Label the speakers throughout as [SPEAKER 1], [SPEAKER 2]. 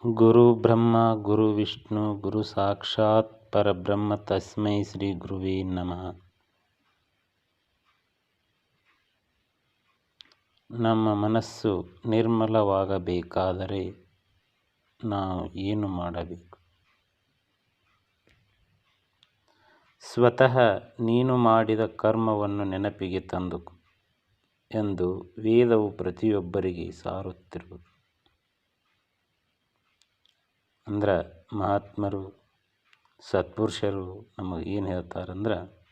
[SPEAKER 1] ಗುರು ಬ್ರಹ್ಮ ಗುರು ವಿಷ್ಣು ಗುರು ಸಾಕ್ಷಾತ್ ಪರಬ್ರಹ್ಮ ತಸ್ಮೈ ಶ್ರೀ ಗುರುವೇ ನಮಃ. ನಮ್ಮ ಮನಸ್ಸು ನಿರ್ಮಲವಾಗಬೇಕಾದರೆ ನಾವು ಏನು ಮಾಡಬೇಕು? ಸ್ವತಃ ನೀನು ಮಾಡಿದ ಕರ್ಮವನ್ನು ನೆನಪಿಗೆ ತಂದುಕೋ ಎಂದು ವೇದವು ಪ್ರತಿಯೊಬ್ಬರಿಗೆ ಸಾರುತ್ತಿರುವುದು. ಅಂದ್ರೆ ಮಹಾತ್ಮರು ಸತ್ಪುರುಷರು ನಮಗೆ ಏನು ಹೇಳ್ತಾರಂದ್ರೆ,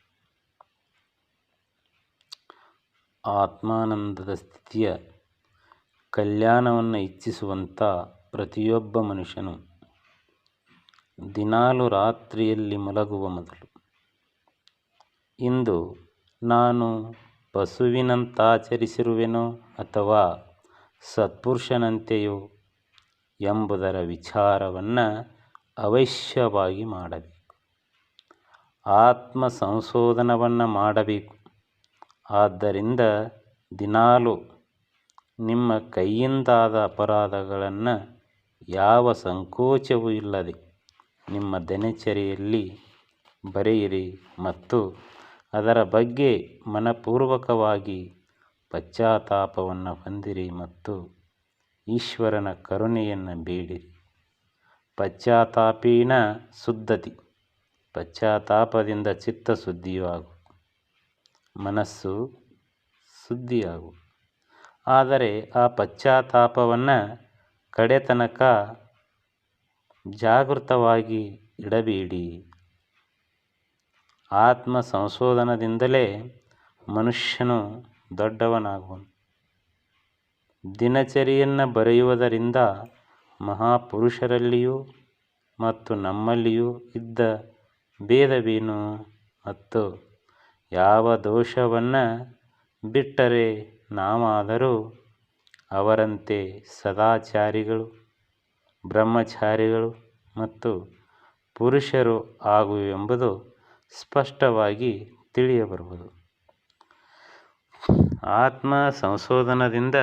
[SPEAKER 1] ಆತ್ಮಾನಂದದ ಸ್ಥಿತಿಯ ಕಲ್ಯಾಣವನ್ನು ಇಚ್ಛಿಸುವಂಥ ಪ್ರತಿಯೊಬ್ಬ ಮನುಷ್ಯನು ದಿನಾಲು ರಾತ್ರಿಯಲ್ಲಿ ಮಲಗುವ ಮೊದಲು ಇಂದು ನಾನು ಪಶುವಿನಂತಾಚರಿಸಿರುವೆನೋ ಅಥವಾ ಸತ್ಪುರುಷನಂತೆಯೋ ಎಂಬುದರ ವಿಚಾರವನ್ನು ಅವಶ್ಯವಾಗಿ ಮಾಡಬೇಕು. ಆತ್ಮ ಸಂಶೋಧನವನ್ನು ಮಾಡಬೇಕು. ಆದ್ದರಿಂದ ದಿನಾಲು ನಿಮ್ಮ ಕೈಯಿಂದಾದ ಅಪರಾಧಗಳನ್ನು ಯಾವ ಸಂಕೋಚವೂ ಇಲ್ಲದೆ ನಿಮ್ಮ ದಿನಚರಿಯಲ್ಲಿ ಬರೆಯಿರಿ ಮತ್ತು ಅದರ ಬಗ್ಗೆ ಮನಪೂರ್ವಕವಾಗಿ ಪಶ್ಚಾತ್ತಾಪವನ್ನು ಹೊಂದಿರಿ ಮತ್ತು ಈಶ್ವರನ ಕರುಣೆಯನ್ನು ಬೇಡಿರಿ. ಪಶ್ಚಾತ್ತಾಪೇನ ಶುದ್ಧತಿ, ಪಶ್ಚಾತ್ತಾಪದಿಂದ ಚಿತ್ತ ಶುದ್ಧಿಯಾಗು, ಮನಸ್ಸು ಶುದ್ಧಿಯಾಗು. ಆದರೆ ಆ ಪಶ್ಚಾತ್ತಾಪವನ್ನು ಕಡೆತನಕ ಜಾಗೃತವಾಗಿ ಇಡಬೇಡಿ. ಆತ್ಮ ಸಂಶೋಧನದಿಂದಲೇ ಮನುಷ್ಯನು ದೊಡ್ಡವನಾಗುವನು. ದಿನಚರಿಯನ್ನು ಬರೆಯುವುದರಿಂದ ಮಹಾಪುರುಷರಲ್ಲಿಯೂ ಮತ್ತು ನಮ್ಮಲ್ಲಿಯೂ ಇದ್ದ ಭೇದವೇನು ಮತ್ತು ಯಾವ ದೋಷವನ್ನು ಬಿಟ್ಟರೆ ನಾವಾದರೂ ಅವರಂತೆ ಸದಾಚಾರಿಗಳು, ಬ್ರಹ್ಮಚಾರಿಗಳು ಮತ್ತು ಪುರುಷರು ಆಗುವೆಂಬುದು ಸ್ಪಷ್ಟವಾಗಿ ತಿಳಿಯಬರುವುದು. ಆತ್ಮ ಸಂಶೋಧನದಿಂದ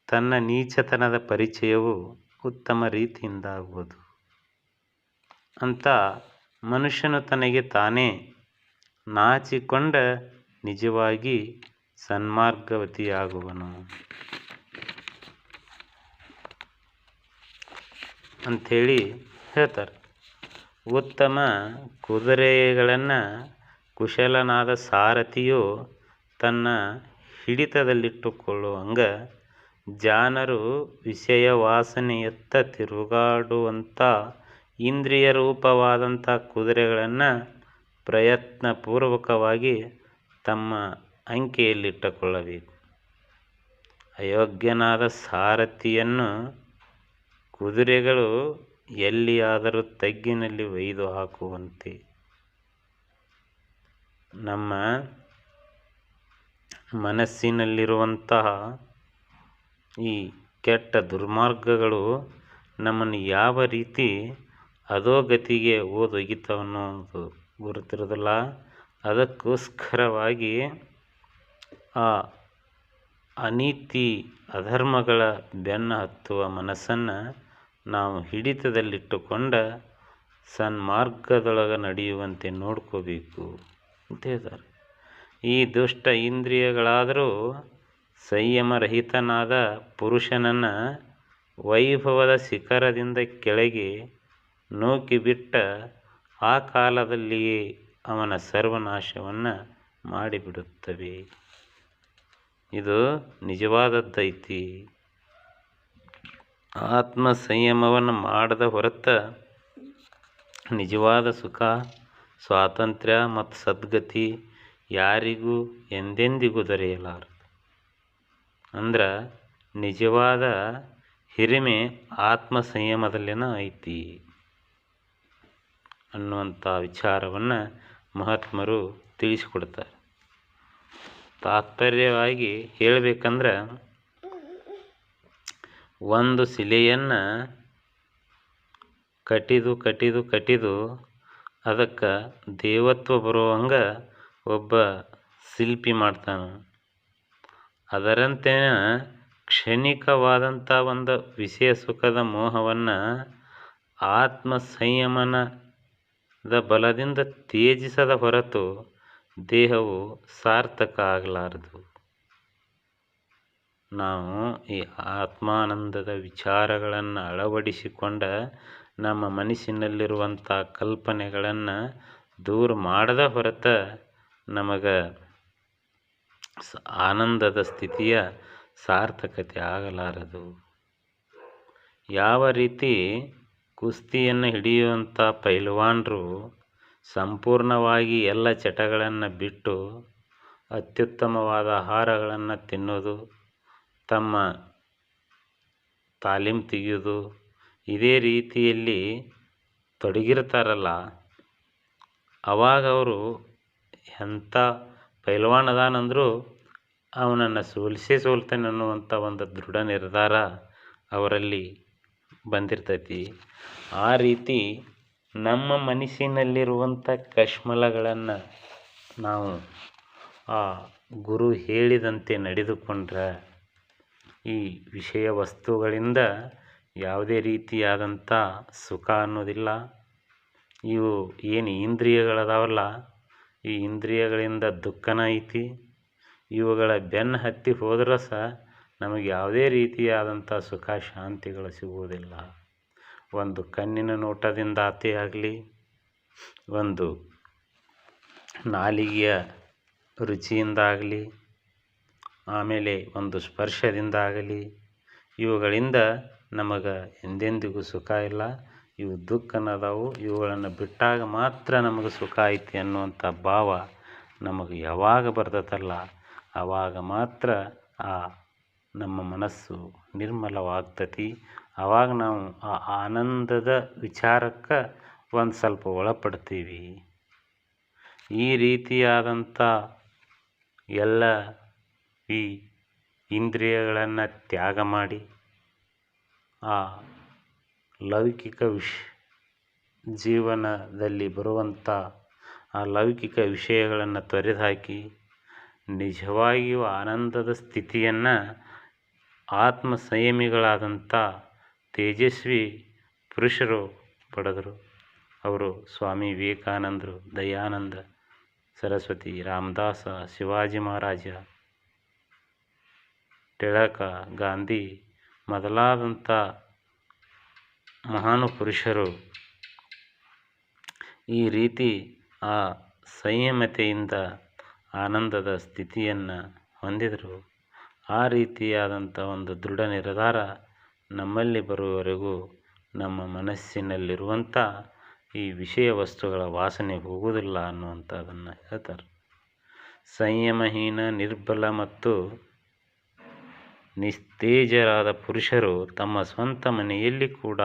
[SPEAKER 1] ತನ್ನ ನೀಚತನದ ಪರಿಚಯವು ಉತ್ತಮ ರೀತಿಯಿಂದ ಆಗುವುದು ಅಂತ ಮನುಷ್ಯನು ತನಗೆ ತಾನೇ ನಾಚಿಕೊಂಡ ನಿಜವಾಗಿ ಸನ್ಮಾರ್ಗವತಿಯಾಗುವನು ಅಂಥೇಳಿ ಹೇಳ್ತಾರೆ. ಉತ್ತಮ ಕುದುರೆಗಳನ್ನು ಕುಶಲನಾದ ಸಾರಥಿಯು ತನ್ನ ಹಿಡಿತದಲ್ಲಿಟ್ಟುಕೊಳ್ಳುವಂಗ ಜಾಣರು ವಿಷಯ ವಾಸನೆಯತ್ತ ತಿರುಗಾಡುವಂಥ ಇಂದ್ರಿಯ ರೂಪವಾದಂಥ ಕುದುರೆಗಳನ್ನು ಪ್ರಯತ್ನಪೂರ್ವಕವಾಗಿ ತಮ್ಮ ಅಂಕೆಯಲ್ಲಿಟ್ಟುಕೊಳ್ಳಬೇಕು. ಅಯೋಗ್ಯನಾದ ಸಾರಥಿಯನ್ನು ಕುದುರೆಗಳು ಎಲ್ಲಿಯಾದರೂ ತಗ್ಗಿನಲ್ಲಿ ಒಯ್ದು ಹಾಕುವಂತೆ ನಮ್ಮ ಮನಸ್ಸಿನಲ್ಲಿರುವಂತಹ ಈ ಕೆಟ್ಟ ದುರ್ಮಾರ್ಗಗಳು ನಮ್ಮನ್ನು ಯಾವ ರೀತಿ ಅಧೋಗತಿಗೆ ಓದೊಯ್ಯುತ್ತವನ್ನೋದು ಗುರುತಿರೋದಿಲ್ಲ. ಅದಕ್ಕೋಸ್ಕರವಾಗಿ ಆ ಅನೀತಿ ಅಧರ್ಮಗಳ ಬೆನ್ನು ಹತ್ತುವ ಮನಸ್ಸನ್ನು ನಾವು ಹಿಡಿತದಲ್ಲಿಟ್ಟುಕೊಂಡ ಸನ್ಮಾರ್ಗದೊಳಗೆ ನಡೆಯುವಂತೆ ನೋಡ್ಕೋಬೇಕು ಅಂತ ಹೇಳ್ತಾರೆ. ಈ ದುಷ್ಟ ಇಂದ್ರಿಯಗಳಾದರೂ ಸಂಯಮರಹಿತನಾದ ಪುರುಷನನ್ನು ವೈಭವದ ಶಿಖರದಿಂದ ಕೆಳಗೆ ನೂಕಿಬಿಟ್ಟ ಆ ಕಾಲದಲ್ಲಿಯೇ ಅವನ ಸರ್ವನಾಶವನ್ನು ಮಾಡಿಬಿಡುತ್ತವೆ. ಇದು ನಿಜವಾದದ್ದೈತಿ. ಆತ್ಮ ಸಂಯಮವನ್ನು ಮಾಡದ ಹೊರತ ನಿಜವಾದ ಸುಖ, ಸ್ವಾತಂತ್ರ್ಯ ಮತ್ತು ಸದ್ಗತಿ ಯಾರಿಗೂ ಎಂದೆಂದಿಗೂ ದೊರೆಯಲಾರದು. ಅಂದ್ರೆ ನಿಜವಾದ ಹಿರಿಮೆ ಆತ್ಮ ಸಂಯಮದಲ್ಲೇನ ಐತಿ ಅನ್ನುವಂಥ ವಿಚಾರವನ್ನು ಮಹಾತ್ಮರು ತಿಳಿಸಿಕೊಡ್ತಾರೆ. ತಾತ್ಪರ್ಯವಾಗಿ ಹೇಳಬೇಕಂದ್ರೆ, ಒಂದು ಶಿಲೆಯನ್ನು ಕಟಿದು ಅದಕ್ಕೆ ದೇವತ್ವ ಬರುವಂಗ ಒಬ್ಬ ಶಿಲ್ಪಿ ಮಾಡ್ತಾನೆ. ಅದರಂತೆ ಕ್ಷಣಿಕವಾದಂಥ ಒಂದು ವಿಷಯ ಸುಖದ ಮೋಹವನ್ನು ಆತ್ಮ ಸಂಯಮನದ ಬಲದಿಂದ ತ್ಯಜಿಸದ ಹೊರತು ದೇಹವು ಸಾರ್ಥಕ ಆಗಲಾರದು. ನಾವು ಈ ಆತ್ಮಾನಂದದ ವಿಚಾರಗಳನ್ನು ಅಳವಡಿಸಿಕೊಂಡ ನಮ್ಮ ಮನಸ್ಸಿನಲ್ಲಿರುವಂಥ ಕಲ್ಪನೆಗಳನ್ನು ದೂರ ಮಾಡದ ಹೊರತ ನಮಗೆ ಆನಂದದ ಸ್ಥಿತಿಯ ಸಾರ್ಥಕತೆ ಆಗಲಾರದು. ಯಾವ ರೀತಿ ಕುಸ್ತಿಯನ್ನು ಹಿಡಿಯುವಂಥ ಪೈಲ್ವಾನರು ಸಂಪೂರ್ಣವಾಗಿ ಎಲ್ಲ ಚಟಗಳನ್ನು ಬಿಟ್ಟು ಅತ್ಯುತ್ತಮವಾದ ಆಹಾರಗಳನ್ನು ತಿನ್ನೋದು, ತಮ್ಮ ತಾಲೀಮ್ ತೆಗೆಯೋದು, ಇದೇ ರೀತಿಯಲ್ಲಿ ತೊಡಗಿರ್ತಾರಲ್ಲ, ಅವಾಗ ಅವರು ಎಂಥ ಪೈಲ್ವಾನ್ ಅದಾನಂದರೂ ಅವನನ್ನು ಸೋಲ್ತಾನೆ ಅನ್ನುವಂಥ ಒಂದು ದೃಢ ನಿರ್ಧಾರ ಅವರಲ್ಲಿ ಬಂದಿರ್ತೈತಿ. ಆ ರೀತಿ ನಮ್ಮ ಮನಸ್ಸಿನಲ್ಲಿರುವಂಥ ಕಶ್ಮಲಗಳನ್ನು ನಾವು ಆ ಗುರು ಹೇಳಿದಂತೆ ನಡೆದುಕೊಂಡ್ರೆ ಈ ವಿಷಯ ವಸ್ತುಗಳಿಂದ ಯಾವುದೇ ರೀತಿಯಾದಂಥ ಸುಖ ಅನ್ನೋದಿಲ್ಲ. ಇವು ಏನು ಇಂದ್ರಿಯಗಳದಾವಲ್ಲ, ಈ ಇಂದ್ರಿಯಗಳಿಂದ ದುಃಖನ ಐತಿ. ಇವುಗಳ ಬೆನ್ನು ಹತ್ತಿ ಹೋದ್ರೆ ಸಹ ನಮಗೆ ಯಾವುದೇ ರೀತಿಯಾದಂಥ ಸುಖ ಶಾಂತಿಗಳು ಸಿಗುವುದಿಲ್ಲ. ಒಂದು ಕಣ್ಣಿನ ನೋಟದಿಂದ ಆತೇ ಆಗಲಿ, ಒಂದು ನಾಲಿಗೆಯ ರುಚಿಯಿಂದಾಗಲಿ, ಆಮೇಲೆ ಒಂದು ಸ್ಪರ್ಶದಿಂದ ಆಗಲಿ, ಇವುಗಳಿಂದ ನಮಗೆ ಎಂದೆಂದಿಗೂ ಸುಖ ಇಲ್ಲ. ಇವು ದುಃಖನದಾವು. ಇವುಗಳನ್ನು ಬಿಟ್ಟಾಗ ಮಾತ್ರ ನಮಗೆ ಸುಖ ಐತಿ ಅನ್ನುವಂಥ ಭಾವ ನಮಗೆ ಯಾವಾಗ ಬರ್ತದಲ್ಲ, ಆವಾಗ ಮಾತ್ರ ಆ ನಮ್ಮ ಮನಸ್ಸು ನಿರ್ಮಲವಾಗ್ತತಿ. ಆವಾಗ ನಾವು ಆ ಆನಂದದ ವಿಚಾರಕ್ಕೆ ಒಂದು ಸ್ವಲ್ಪ ಒಳಪಡ್ತೀವಿ. ಈ ರೀತಿಯಾದಂಥ ಎಲ್ಲ ಈ ಇಂದ್ರಿಯಗಳನ್ನು ತ್ಯಾಗ ಮಾಡಿ ಆ ಲೌಕಿಕ ಜೀವನದಲ್ಲಿ ಬರುವಂಥ ಆ ಲೌಕಿಕ ವಿಷಯಗಳನ್ನು ತೊರೆದುಹಾಕಿ ನಿಜವಾಗಿಯೂ ಆನಂದದ ಸ್ಥಿತಿಯನ್ನು ಆತ್ಮ ಸಂಯಮಿಗಳಾದಂಥ ತೇಜಸ್ವಿ ಪುರುಷರು ಪಡೆದರು. ಅವರು ಸ್ವಾಮಿ ವಿವೇಕಾನಂದರು, ದಯಾನಂದ ಸರಸ್ವತಿ, ರಾಮದಾಸ, ಶಿವಾಜಿ ಮಹಾರಾಜ, ಟಿಳಕ, ಗಾಂಧಿ ಮೊದಲಾದಂಥ ಮಹಾನು ಪುರುಷರು ಈ ರೀತಿ ಆ ಸಂಯಮತೆಯಿಂದ ಆನಂದದ ಸ್ಥಿತಿಯನ್ನು ಹೊಂದಿದರು. ಆ ರೀತಿಯಾದಂಥ ಒಂದು ದೃಢ ನಿರ್ಧಾರ ನಮ್ಮಲ್ಲಿ ಬರುವವರೆಗೂ ನಮ್ಮ ಮನಸ್ಸಿನಲ್ಲಿರುವಂಥ ಈ ವಿಷಯ ವಸ್ತುಗಳ ವಾಸನೆ ಹೋಗುವುದಿಲ್ಲ ಅನ್ನುವಂಥದ್ದನ್ನು ಹೇಳ್ತಾರೆ. ಸಂಯಮಹೀನ, ನಿರ್ಬಲ ಮತ್ತು ನಿಸ್ತೇಜರಾದ ಪುರುಷರು ತಮ್ಮ ಸ್ವಂತ ಮನೆಯಲ್ಲಿ ಕೂಡ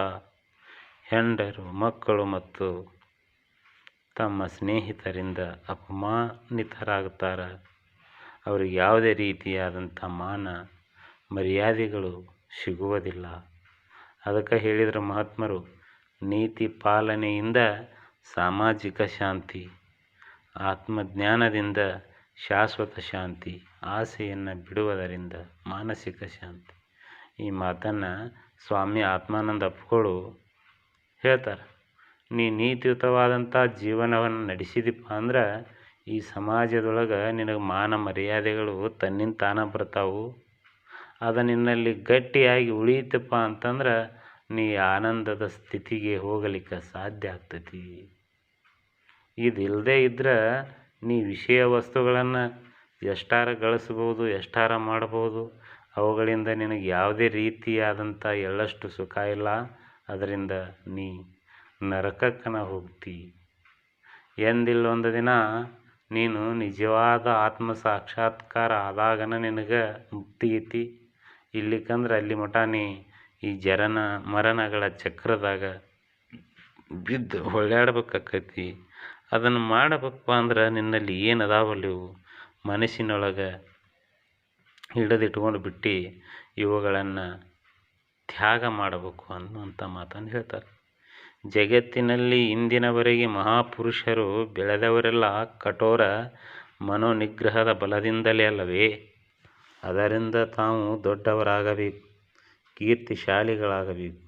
[SPEAKER 1] ಹೆಂಡರು, ಮಕ್ಕಳು ಮತ್ತು ತಮ್ಮ ಸ್ನೇಹಿತರಿಂದ ಅಪಮಾನಿತರಾಗುತ್ತಾರೆ. ಅವರಿಗೆ ಯಾವುದೇ ರೀತಿಯಾದಂಥ ಮಾನ ಮರ್ಯಾದೆಗಳು ಸಿಗುವುದಿಲ್ಲ. ಅದಕ್ಕೆ ಹೇಳಿದರು ಮಹಾತ್ಮರು, ನೀತಿ ಪಾಲನೆಯಿಂದ ಸಾಮಾಜಿಕ ಶಾಂತಿ, ಆತ್ಮಜ್ಞಾನದಿಂದ ಶಾಶ್ವತ ಶಾಂತಿ, ಆಸೆಯನ್ನು ಬಿಡುವುದರಿಂದ ಮಾನಸಿಕ ಶಾಂತಿ. ಈ ಮಾತನ್ನು ಸ್ವಾಮಿ ಆತ್ಮಾನಂದ ಅಪ್ಪಗಳು ಹೇಳ್ತಾರೆ. ನೀತಿಯುತವಾದಂಥ ಜೀವನವನ್ನು ನಡೆಸಿದಪ್ಪ ಅಂದ್ರೆ ಈ ಸಮಾಜದೊಳಗೆ ನಿನಗೆ ಮಾನ ಮರ್ಯಾದೆಗಳು ತನ್ನಿಂದ ತಾನೇ ಬರ್ತಾವು. ಅದು ನಿನ್ನಲ್ಲಿ ಗಟ್ಟಿಯಾಗಿ ಉಳಿಯುತ್ತಪ್ಪ ಅಂತಂದ್ರೆ ನೀ ಆನಂದದ ಸ್ಥಿತಿಗೆ ಹೋಗಲಿಕ್ಕೆ ಸಾಧ್ಯ ಆಗ್ತೈತಿ. ಇದಿಲ್ಲದೆ ಇದ್ರೆ ನೀ ವಿಷಯ ವಸ್ತುಗಳನ್ನು ಎಷ್ಟಾರ ಗಳಿಸ್ಬೋದು, ಎಷ್ಟಾರ ಮಾಡ್ಬೋದು. ಅವುಗಳಿಂದ ನಿನಗೆ ಯಾವುದೇ ರೀತಿಯಾದಂಥ ಎಳ್ಳಷ್ಟು ಸುಖ ಇಲ್ಲ. ಅದರಿಂದ ನೀ ನರಕಕ್ಕನ ಹೋಗ್ತಿ. ಎಂದಿಲ್ಲ ಒಂದು ದಿನ ನೀನು ನಿಜವಾದ ಆತ್ಮ ಸಾಕ್ಷಾತ್ಕಾರ ಆದಾಗನ ನಿನಗೆ ಮುಕ್ತಿ ಐತಿ. ಇಲ್ಲಿಕಂದ್ರೆ ಅಲ್ಲಿ ಮಟ ನೀ ಈ ಜನನ ಮರಣಗಳ ಚಕ್ರದಾಗ ಬಿದ್ದು ಹೊಳ್ಯಾಡ್ಬೇಕಾಕೈತಿ. ಅದನ್ನು ಮಾಡಬೇಕಪ್ಪ ಅಂದ್ರೆ ನಿನ್ನಲ್ಲಿ ಏನು ಅದಾವಲ್ಲಿವು ಮನಸ್ಸಿನೊಳಗೆ ಹಿಡಿದಿಟ್ಕೊಂಡು ಬಿಟ್ಟು ಇವುಗಳನ್ನು ತ್ಯಾಗ ಮಾಡಬೇಕು ಅನ್ನುವಂಥ ಮಾತನ್ನು ಹೇಳ್ತಾರೆ. ಜಗತ್ತಿನಲ್ಲಿ ಇಂದಿನವರೆಗೆ ಮಹಾಪುರುಷರು ಬೆಳೆದವರೆಲ್ಲ ಕಠೋರ ಮನೋನಿಗ್ರಹದ ಬಲದಿಂದಲೇ ಅಲ್ಲವೇ? ಅದರಿಂದ ತಾವು ದೊಡ್ಡವರಾಗಬೇಕು, ಕೀರ್ತಿಶಾಲಿಗಳಾಗಬೇಕು,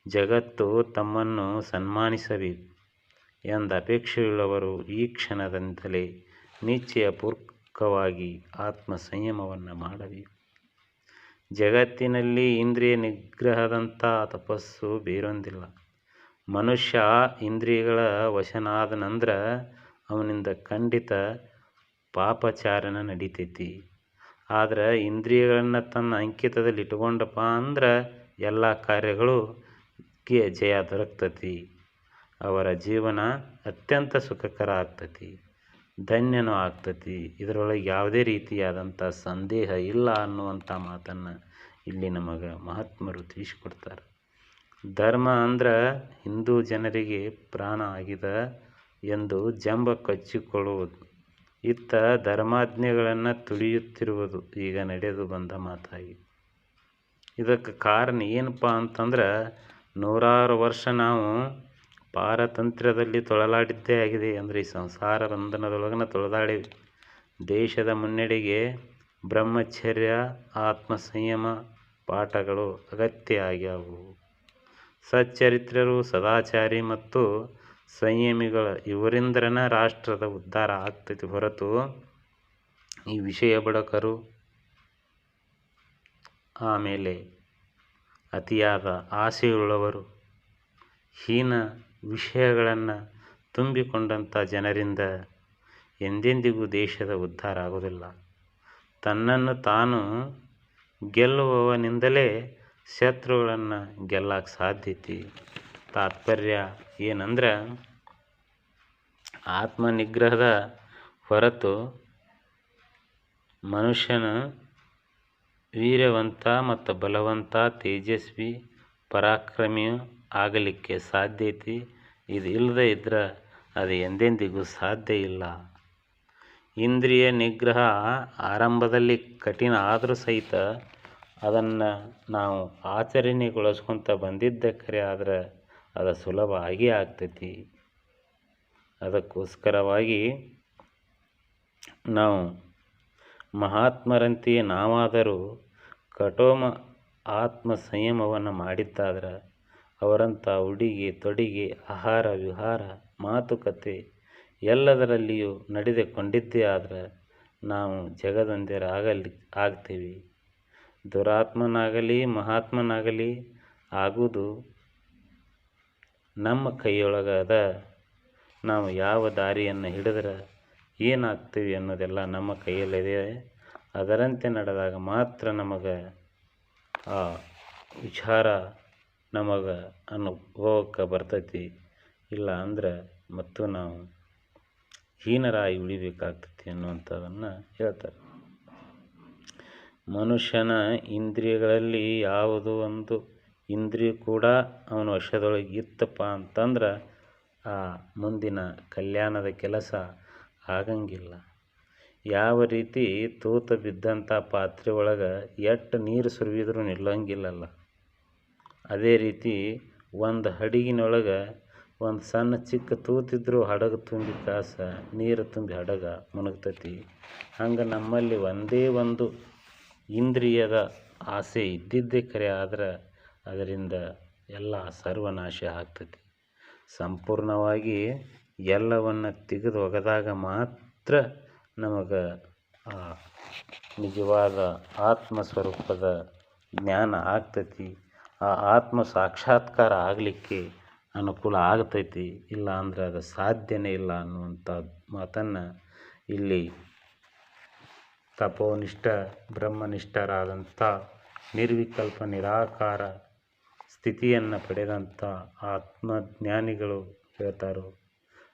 [SPEAKER 1] ಜಗತ್ತು ತಮ್ಮನ್ನು ಸನ್ಮಾನಿಸಬೇಕು ಎಂದ ಅಪೇಕ್ಷೆಯುಳ್ಳವರು ಈ ಕ್ಷಣದಿಂದಲೇ ನಿಶ್ಚಯಪೂರ್ವಕವಾಗಿ ಆತ್ಮ ಸಂಯಮವನ್ನು ಮಾಡಬೇಕು. ಜಗತ್ತಿನಲ್ಲಿ ಇಂದ್ರಿಯ ನಿಗ್ರಹದಂಥ ತಪಸ್ಸು ಬೇರೊಂದಿಲ್ಲ. ಮನುಷ್ಯ ಇಂದ್ರಿಯಗಳ ವಶನಾದನಂದ್ರೆ ಅವನಿಂದ ಖಂಡಿತ ಪಾಪಚಾರನ ನಡಿತೈತಿ. ಆದ್ರೆ ಇಂದ್ರಿಯಗಳನ್ನು ತನ್ನ ಅಂಕಿತದಲ್ಲಿ ಇಟ್ಕೊಂಡಪ್ಪ ಅಂದ್ರೆ ಎಲ್ಲ ಕಾರ್ಯಗಳಿಗೆ ಜಯ ದೊರಕ್ತತಿ. ಅವರ ಜೀವನ ಅತ್ಯಂತ ಸುಖಕರ ಆಗ್ತತಿ, ಧನ್ಯನೂ ಆಗ್ತತಿ. ಇದರೊಳಗೆ ಯಾವುದೇ ರೀತಿಯಾದಂಥ ಸಂದೇಹ ಇಲ್ಲ ಅನ್ನುವಂಥ ಮಾತನ್ನು ಇಲ್ಲಿ ನಮಗೆ ಮಹಾತ್ಮರು ತಿಳಿಸಿಕೊಡ್ತಾರೆ. ಧರ್ಮ ಅಂದ್ರೆ ಹಿಂದೂ ಜನರಿಗೆ ಪ್ರಾಣ ಆಗಿದೆ ಎಂದು ಜಂಬ ಕಚ್ಚಿಕೊಳ್ಳುವುದು, ಇತ್ತ ಧರ್ಮಾಜ್ಞೆಗಳನ್ನು ತುಳಿಯುತ್ತಿರುವುದು ಈಗ ನಡೆದು ಬಂದ ಮಾತಾಗಿ. ಇದಕ್ಕೆ ಕಾರಣ ಏನಪ್ಪ ಅಂತಂದ್ರೆ, ನೂರಾರು ವರ್ಷ ನಾವು ಪಾರತಂತ್ರ್ಯದಲ್ಲಿ ತೊಳಲಾಡಿದ್ದೇ ಆಗಿದೆ. ಅಂದರೆ ಈ ಸಂಸಾರ ಬಂಧನದೊಳಗನ ತೊಳೆದಾಡೇವಿ. ದೇಶದ ಮುನ್ನಡೆಗೆ ಬ್ರಹ್ಮಚರ್ಯ, ಆತ್ಮ ಸಂಯಮ ಪಾಠಗಳು ಅಗತ್ಯ ಆಗ್ಯಾವು. ಸಚ್ಚರಿತ್ರರು, ಸದಾಚಾರಿ ಮತ್ತು ಸಂಯಮಿಗಳ ಇವರಿಂದ್ರನ ರಾಷ್ಟ್ರದ ಉದ್ಧಾರ ಆಗ್ತೈತಿ ಹೊರತು ಈ ವಿಷಯ ಬಡಕರು, ಆಮೇಲೆ ಅತಿಯಾದ ಆಸೆಯುಳ್ಳವರು, ಹೀನ ವಿಷಯಗಳನ್ನು ತುಂಬಿಕೊಂಡಂಥ ಜನರಿಂದ ಎಂದೆಂದಿಗೂ ದೇಶದ ಉದ್ಧಾರ ಆಗೋದಿಲ್ಲ. ತನ್ನನ್ನು ತಾನು ಗೆಲ್ಲುವವನಿಂದಲೇ ಶತ್ರುಗಳನ್ನು ಗೆಲ್ಲಕ್ಕೆ ಸಾಧ್ಯತೆ. ತಾತ್ಪರ್ಯ ಏನಂದ್ರೆ, ಆತ್ಮನಿಗ್ರಹದ ಹೊರತು ಮನುಷ್ಯನ ವೀರ್ಯವಂತ ಮತ್ತು ಬಲವಂತ, ತೇಜಸ್ವಿ, ಪರಾಕ್ರಮಿಯೂ ಆಗಲಿಕ್ಕೆ ಸಾಧ್ಯತೆ. ಇದು ಇಲ್ಲದೇ ಇದ್ರೆ ಅದು ಎಂದೆಂದಿಗೂ ಸಾಧ್ಯ ಇಲ್ಲ. ಇಂದ್ರಿಯ ನಿಗ್ರಹ ಆರಂಭದಲ್ಲಿ ಕಠಿಣ ಆದರೂ ಸಹಿತ ಅದನ್ನು ನಾವು ಆಚರಣೆಗೊಳಿಸ್ಕೊತ ಬಂದಿದ್ದ ಖರೆ, ಆದರೆ ಅದು ಸುಲಭ ಆಗೇ ಆಗ್ತೈತಿ. ಅದಕ್ಕೋಸ್ಕರವಾಗಿ ನಾವು ಮಹಾತ್ಮರಂತೆಯೇ ನಾವಾದರೂ ಕಠೋರ ಆತ್ಮ ಸಂಯಮವನ್ನು ಮಾಡಿದ್ದಾದ್ರೆ, ಅವರಂಥ ಉಡುಗೆ ತೊಡುಗೆ, ಆಹಾರ ವಿಹಾರ, ಮಾತುಕತೆ ಎಲ್ಲದರಲ್ಲಿಯೂ ನಡೆದುಕೊಂಡಿದ್ದೇ ಆದರೆ ನಾವು ಆಗ್ತೀವಿ. ದುರಾತ್ಮನಾಗಲಿ ಮಹಾತ್ಮನಾಗಲಿ ಆಗುವುದು ನಮ್ಮ ಕೈಯೊಳಗದ. ನಾವು ಯಾವ ದಾರಿಯನ್ನು ಹಿಡಿದ್ರೆ ಏನಾಗ್ತೀವಿ ಅನ್ನೋದೆಲ್ಲ ನಮ್ಮ ಕೈಯಲ್ಲಿದೆ. ಅದರಂತೆ ನಡೆದಾಗ ಮಾತ್ರ ನಮಗೆ ಆ ವಿಚಾರ ನಮಗೆ ಅನುಭವಕ್ಕೆ ಬರ್ತೈತಿ. ಇಲ್ಲ ಅಂದ್ರೆ ಮತ್ತು ನಾವು ಹೀನರಾಗಿ ಉಳಿಬೇಕಾಗ್ತೈತಿ ಅನ್ನುವಂಥದ್ದನ್ನು ಹೇಳ್ತಾರೆ. ಮನುಷ್ಯನ ಇಂದ್ರಿಯಗಳಲ್ಲಿ ಯಾವುದೋ ಒಂದು ಇಂದ್ರಿಯ ಕೂಡ ಅವನ ವಶದೊಳಗೆ ಇತ್ತಪ್ಪ ಅಂತಂದ್ರೆ ಆ ಮುಂದಿನ ಕಲ್ಯಾಣದ ಕೆಲಸ ಆಗಂಗಿಲ್ಲ. ಯಾವ ರೀತಿ ತೂತ ಬಿದ್ದಂಥ ಪಾತ್ರೆ ಒಳಗೆ ಎಷ್ಟು ನೀರು ಸುರಿವಿದ್ರೂ ನಿಲ್ಲಂಗಿಲ್ಲಲ್ಲ, ಅದೇ ರೀತಿ ಒಂದು ಹಡಗಿನೊಳಗೆ ಒಂದು ಸಣ್ಣ ಚಿಕ್ಕ ತೂತಿದ್ರೂ ಹಡಗು ತುಂಬಿ ಕಾಸ ನೀರು ತುಂಬಿ ಹಡಗ ಮುಳುಗ್ತೈತಿ. ಹಂಗೆ ನಮ್ಮಲ್ಲಿ ಒಂದೇ ಒಂದು ಇಂದ್ರಿಯದ ಆಸೆ ಇದ್ದಿದ್ದೇ ಖರೆ, ಆದರೆ ಅದರಿಂದ ಎಲ್ಲ ಸರ್ವನಾಶ ಆಗ್ತೈತಿ. ಸಂಪೂರ್ಣವಾಗಿ ಎಲ್ಲವನ್ನು ತೆಗೆದು ಒಗೆದಾಗ ಮಾತ್ರ ನಮಗೆ ಆ ನಿಜವಾದ ಆತ್ಮಸ್ವರೂಪದ ಜ್ಞಾನ ಆಗ್ತೈತಿ. ಆ ಆತ್ಮ ಸಾಕ್ಷಾತ್ಕಾರ ಆಗಲಿಕ್ಕೆ ಅನುಕೂಲ ಆಗ್ತೈತಿ. ಇಲ್ಲ ಅಂದ್ರೆ ಅದು ಸಾಧ್ಯನೇ ಇಲ್ಲ ಅನ್ನುವಂಥ ಮಾತನ್ನು ಇಲ್ಲಿ ತಪೋನಿಷ್ಠ ಬ್ರಹ್ಮನಿಷ್ಠರಾದಂಥ ನಿರ್ವಿಕಲ್ಪ ನಿರಾಕಾರ ಸ್ಥಿತಿಯನ್ನು ಪಡೆದಂಥ ಆತ್ಮಜ್ಞಾನಿಗಳು ಹೇಳ್ತಾರೋ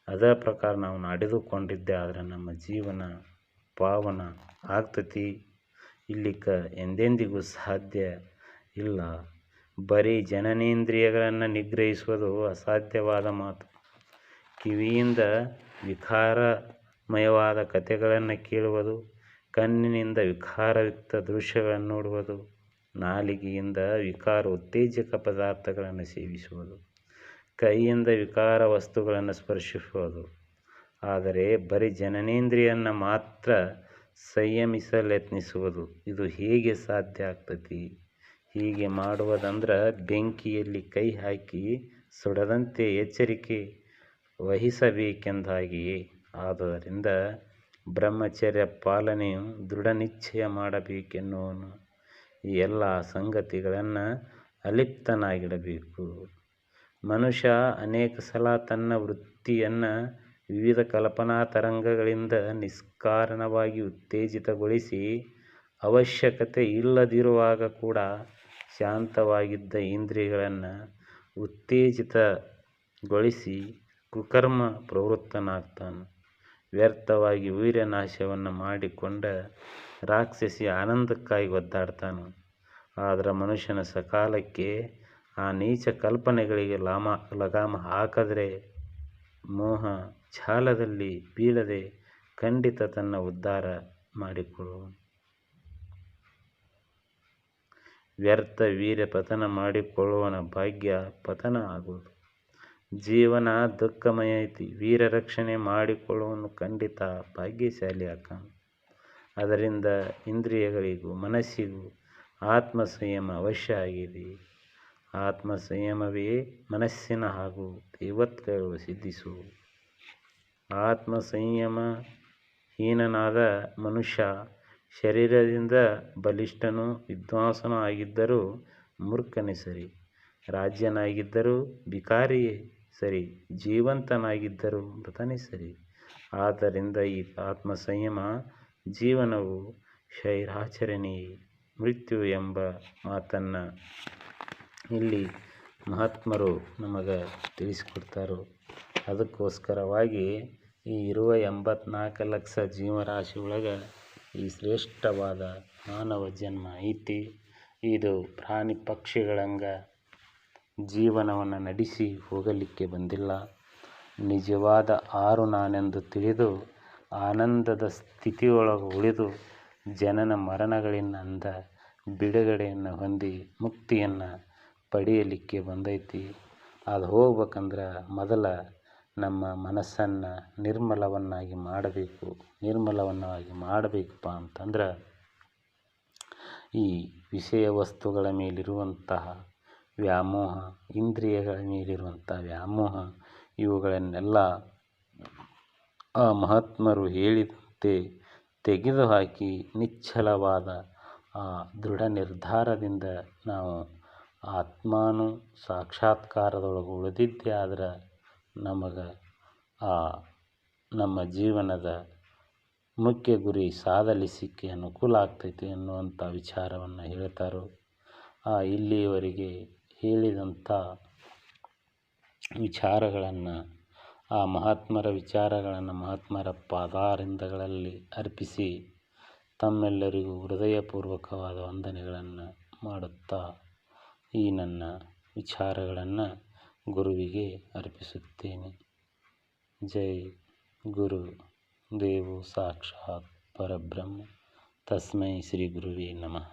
[SPEAKER 1] ಅದೇ ಪ್ರಕಾರ ನಾವು ನಡೆದುಕೊಂಡಿದ್ದೆ ಆದರೆ ನಮ್ಮ ಜೀವನ ಪಾವನ ಆಗ್ತೈತಿ. ಇಲ್ಲಿಕ್ಕೆ ಎಂದೆಂದಿಗೂ ಸಾಧ್ಯ ಇಲ್ಲ. ಬರೀ ಜನನೇಂದ್ರಿಯಗಳನ್ನು ನಿಗ್ರಹಿಸುವುದು ಅಸಾಧ್ಯವಾದ ಮಾತು. ಕಿವಿಯಿಂದ ವಿಕಾರಮಯವಾದ ಕಥೆಗಳನ್ನು ಕೇಳುವುದು, ಕಣ್ಣಿನಿಂದ ವಿಕಾರಯುಕ್ತ ದೃಶ್ಯಗಳನ್ನು ನೋಡುವುದು, ನಾಲಿಗೆಯಿಂದ ವಿಕಾರ ಉತ್ತೇಜಕ ಪದಾರ್ಥಗಳನ್ನು ಸೇವಿಸುವುದು, ಕೈಯಿಂದ ವಿಕಾರ ವಸ್ತುಗಳನ್ನು ಸ್ಪರ್ಶಿಸುವುದು. ಆದರೆ ಬರೀ ಜನನೇಂದ್ರಿಯನ್ನು ಮಾತ್ರ ಸಂಯಮಿಸಲೆತ್ನಿಸುವುದು. ಇದು ಹೇಗೆ ಸಾಧ್ಯ ಆಗ್ತತಿ? ಹೀಗೆ ಮಾಡುವುದಂದ್ರೆ ಬೆಂಕಿಯಲ್ಲಿ ಕೈ ಹಾಕಿ ಸುಡದಂತೆ ಎಚ್ಚರಿಕೆ ವಹಿಸಬೇಕೆಂದಾಗಿಯೇ. ಆದುದರಿಂದ ಬ್ರಹ್ಮಚರ್ಯ ಪಾಲನೆಯು ದೃಢ ನಿಶ್ಚಯ ಮಾಡಬೇಕೆನ್ನುವನು. ಈ ಎಲ್ಲ ಸಂಗತಿಗಳನ್ನು ಅಲಿಪ್ತನಾಗಿಡಬೇಕು. ಮನುಷ್ಯ ಅನೇಕ ಸಲ ತನ್ನ ವೃತ್ತಿಯನ್ನು ವಿವಿಧ ಕಲ್ಪನಾ ತರಂಗಗಳಿಂದ ನಿಷ್ಕಾರಣವಾಗಿ ಉತ್ತೇಜಿತಗೊಳಿಸಿ, ಅವಶ್ಯಕತೆ ಇಲ್ಲದಿರುವಾಗ ಕೂಡ ಶಾಂತವಾಗಿದ್ದ ಇಂದ್ರಿಯಗಳನ್ನು ಉತ್ತೇಜಿತಗೊಳಿಸಿ ಕುಕರ್ಮ ಪ್ರವೃತ್ತನಾಗ್ತಾನೆ. ವ್ಯರ್ಥವಾಗಿ ವೀರ್ಯನಾಶವನ್ನು ಮಾಡಿಕೊಂಡ ರಾಕ್ಷಸಿ ಆನಂದಕ್ಕಾಗಿ ಒದ್ದಾಡ್ತಾನೆ. ಆದರೆ ಮನುಷ್ಯನ ಸಕಾಲಕ್ಕೆ ಆ ನೀಚ ಕಲ್ಪನೆಗಳಿಗೆ ಲಗಾಮ ಹಾಕಿದ್ರೆ ಮೋಹ ಜಾಲದಲ್ಲಿ ಬೀಳದೆ ಖಂಡಿತ ತನ್ನ ಉದ್ಧಾರ ಮಾಡಿಕೊಳ್ಳುವನು. ವ್ಯರ್ಥ ವೀರ್ಯ ಪತನ ಮಾಡಿಕೊಳ್ಳುವನ ಭಾಗ್ಯ ಪತನ ಆಗುವುದು. ಜೀವನ ದುಃಖಮಯ ಐತಿ. ವೀರ್ಯ ರಕ್ಷಣೆ ಮಾಡಿಕೊಳ್ಳುವನು ಖಂಡಿತ ಭಾಗ್ಯಶಾಲಿ ಆಕಾನ. ಅದರಿಂದ ಇಂದ್ರಿಯಗಳಿಗೂ ಮನಸ್ಸಿಗೂ ಆತ್ಮ ಸಂಯಮ ಅವಶ್ಯ ಆಗಿದೆ. ಆತ್ಮ ಸಂಯಮವೇ ಮನಸ್ಸಿನ ಹಾಗೂ ದೈವತ್ವಗಳು ಸಿದ್ಧಿಸುವು. ಆತ್ಮ ಸಂಯಮ ಹೀನನಾದ ಮನುಷ್ಯ ಶರೀರದಿಂದ ಬಲಿಷ್ಠನೂ ವಿದ್ವಾಂಸನೂ ಆಗಿದ್ದರೂ ಮೂರ್ಖನೇ ಸರಿ, ರಾಜ್ಯನಾಗಿದ್ದರೂ ಭಿಕಾರಿಯೇ ಸರಿ, ಜೀವಂತನಾಗಿದ್ದರೂ ಮೃತನೇ ಸರಿ. ಆದ್ದರಿಂದ ಈ ಆತ್ಮ ಸಂಯಮ ಜೀವನವು ಶೈರಾಚರಣೆಯೇ ಮೃತ್ಯು ಎಂಬ ಮಾತನ್ನು ಇಲ್ಲಿ ಮಹಾತ್ಮರು ನಮಗೆ ತಿಳಿಸಿಕೊಡ್ತಾರೋ. ಅದಕ್ಕೋಸ್ಕರವಾಗಿ ಈ ಇರುವ 84 ಲಕ್ಷ ಜೀವರಾಶಿ ಒಳಗೆ ಈ ಶ್ರೇಷ್ಠವಾದ ಮಾನವ ಜನ್ಮ ಐತಿ. ಇದು ಪ್ರಾಣಿ ಪಕ್ಷಿಗಳಂಗೆ ಜೀವನವನ್ನು ನಡೆಸಿ ಹೋಗಲಿಕ್ಕೆ ಬಂದಿಲ್ಲ. ನಿಜವಾದ ಆರು ನಾನೆಂದು ತಿಳಿದು ಆನಂದದ ಸ್ಥಿತಿಯೊಳಗೆ ಉಳಿದು ಜನನ ಮರಣಗಳಿಂದ ಬಿಡುಗಡೆಯನ್ನು ಹೊಂದಿ ಮುಕ್ತಿಯನ್ನು ಪಡೆಯಲಿಕ್ಕೆ ಬಂದೈತಿ. ಅದು ಹೋಗ್ಬೇಕಂದ್ರೆ ಮೊದಲ ನಮ್ಮ ಮನಸ್ಸನ್ನು ನಿರ್ಮಲವನ್ನಾಗಿ ಮಾಡಬೇಕಪ್ಪ ಅಂತಂದ್ರೆ ಈ ವಿಷಯ ವಸ್ತುಗಳ ಮೇಲಿರುವಂತಹ ವ್ಯಾಮೋಹ, ಇಂದ್ರಿಯಗಳ ಮೇಲಿರುವಂಥ ವ್ಯಾಮೋಹ, ಇವುಗಳನ್ನೆಲ್ಲ ಆ ಮಹಾತ್ಮರು ಹೇಳಿದಂತೆ ತೆಗೆದುಹಾಕಿ ನಿಶ್ಚಲವಾದ ಆ ದೃಢ ನಿರ್ಧಾರದಿಂದ ನಾವು ಆತ್ಮಾನು ಸಾಕ್ಷಾತ್ಕಾರದೊಳಗೆ ಉಳಿದಿದ್ದೇ ಆದ್ರೆ ನಮಗೆ ಆ ನಮ್ಮ ಜೀವನದ ಮುಖ್ಯ ಗುರಿ ಸಾಧಿಸಲಿಕ್ಕೆ ಅನುಕೂಲ ಆಗ್ತೈತಿ ಅನ್ನುವಂಥ ವಿಚಾರವನ್ನು ಹೇಳ್ತಾರೋ. ಇಲ್ಲಿಯವರೆಗೆ ಹೇಳಿದಂಥ ವಿಚಾರಗಳನ್ನು ಆ ಮಹಾತ್ಮರ ವಿಚಾರಗಳನ್ನು ಮಹಾತ್ಮರ ಪಾದಾರವಿಂದಗಳಲ್ಲಿ ಅರ್ಪಿಸಿ ತಮ್ಮೆಲ್ಲರಿಗೂ ಹೃದಯಪೂರ್ವಕವಾದ ವಂದನೆಗಳನ್ನು ಮಾಡುತ್ತಾ ಈ ನನ್ನ ವಿಚಾರಗಳನ್ನು ಗುರುವಿಗೆ ಅರ್ಪಿಸುತ್ತೇನೆ. ಜೈ ಗುರು ದೇವೋ ಸಾಕ್ಷಾತ್ ಪರಬ್ರಹ್ಮ. ತಸ್ಮೈ ಶ್ರೀ ಗುರುವೇ ನಮಃ.